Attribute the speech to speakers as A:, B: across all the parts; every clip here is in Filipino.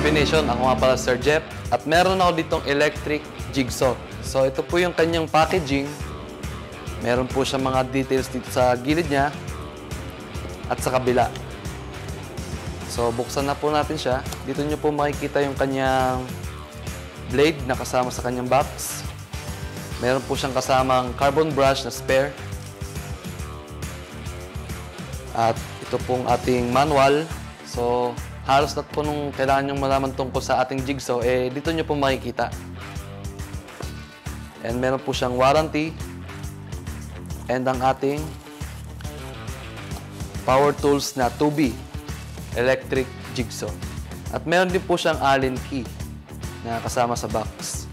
A: Nation. Ako nga pala Sir Jeff. At meron ako ditong electric jigsaw. So ito po yung kanyang packaging. Meron po siya mga details dito sa gilid niya at sa kabila. So buksan na po natin siya. Dito nyo po makikita yung kanyang blade na kasama sa kanyang box. Meron po siyang kasamang carbon brush na spare. At ito pong ating manual. So halos lahat po nung kailangan nyong malaman tungkol sa ating jigsaw, dito nyo po makikita. And meron po siyang warranty. And ang ating power tools na 2B electric jigsaw. At meron din po siyang Allen key na kasama sa box.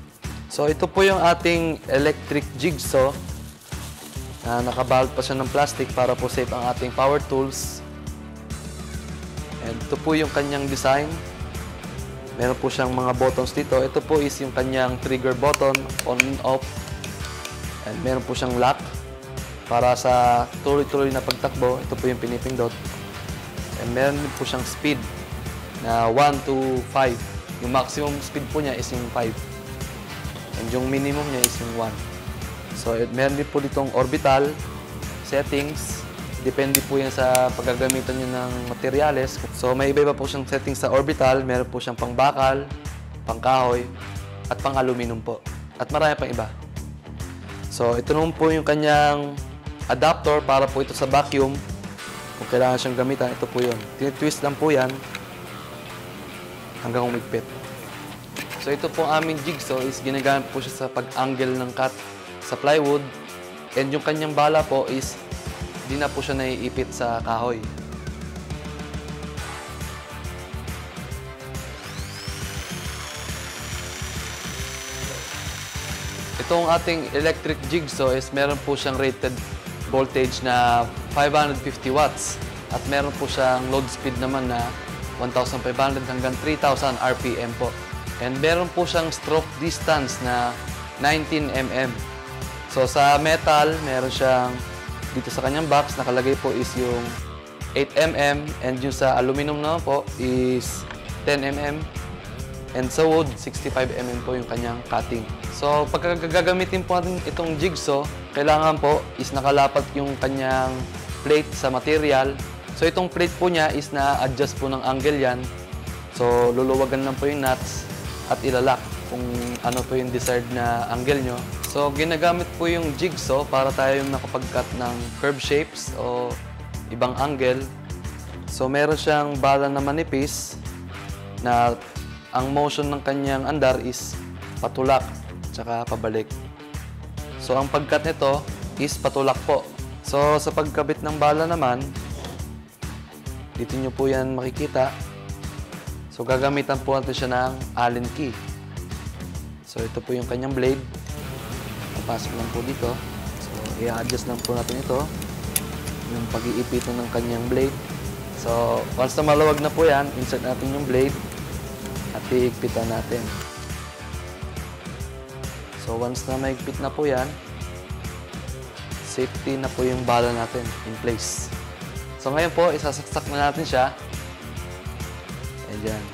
A: So ito po yung ating electric jigsaw na nakabalot pa siya ng plastic para po safe ang ating power tools. And ito po yung kanyang design. Meron po siyang mga buttons dito. Ito po is yung kanyang trigger button, on and off. And meron po siyang lock para sa tuloy-tuloy na pagtakbo. Ito po yung pinipindot. And meron din po siyang speed na 1 to 5. Yung maximum speed po niya is yung 5. And yung minimum niya is yung 1. So meron din po ditong orbital settings. Depende po yan sa paggagamitan nyo ng materyales. So may iba-iba po siyang settings sa orbital. Meron po siyang pang bakal, pang kahoy, at pang aluminum po. At marami pang iba. So ito naman po yung kanyang adapter para po ito sa vacuum. Kung kailangan siyang gamitan, ito po yun. Tinitwist lang po yan hanggang umigpit. So ito po ang aming jigsaw is ginagamit po siya sa pag-angle ng cut sa plywood. And yung kanyang bala po is di na po siya naiipit sa kahoy. Itong ating electric jigsaw is meron po siyang rated voltage na 550 watts at meron po siyang load speed naman na 1,500 hanggang 3,000 RPM po. And meron po siyang stroke distance na 19 mm. So sa metal, meron siyang dito sa kanyang box, nakalagay po is yung 8 mm and yung sa aluminum naman po is 10 mm and sa wood, 65 mm po yung kanyang cutting. So pagka gagamitin po natin itong jigsaw, kailangan po is nakalapat yung kanyang plate sa material. So itong plate po niya is na-adjust po ng angle yan. So luluwagan lang po yung nuts at ilalak kung ano po yung desired na angle nyo. So, ginagamit po yung jigsaw para tayo makapag-cut ng curve shapes o ibang angle. So, meron siyang bala na manipis na ang motion ng kanyang andar is patulak tsaka pabalik. So, ang pag-cut nito is patulak po. So, sa pagkabit ng bala naman, dito nyo po yan makikita. So, gagamitan po natin siya ng Allen key. So, ito po yung kanyang blade. Pasok lang po dito. So, i-adjust lang po natin ito. Yung pag-iipitan ng kanyang blade. So, once na maluwag na po yan, insert natin yung blade at iigpitan natin. So, once na maigpit na po yan, safety na po yung bala natin in place. So, ngayon po, isasaksak na natin siya. Ayan.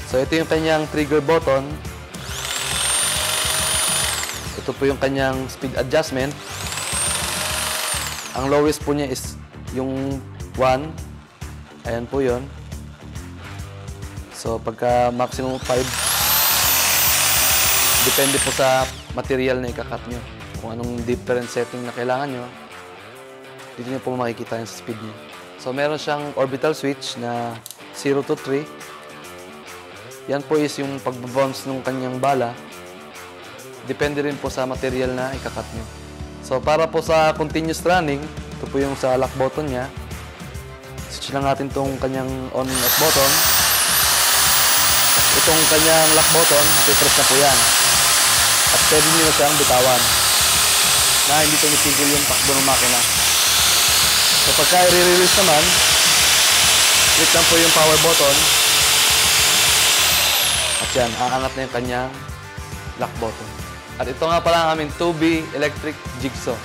A: So, ito yung kanyang trigger button. Ito po yung kanyang speed adjustment. Ang lowest po niya is yung 1. Ayan po yun. So, pagka maximum 5, depende po sa material na ikakat nyo. Kung anong different setting na kailangan nyo, dito nyo po makikita yung speed nyo. So, meron siyang orbital switch na 0 to 3. Yan po is yung pagbabounce ng kanyang bala. Depende rin po sa material na ikakat nyo. So, para po sa continuous running, ito po yung sa lock button niya. Switch lang natin itong kanyang on and off button. At itong kanyang lock button, napipress na po yan. At pwede nyo na siyang bitawan na hindi tumitigil yung takbo ng makina. So, pagka i-release naman, click lang po yung power button. At yan, aangat na yung kanyang lock button. At ito nga pala ang aming 2B electric jigsaw.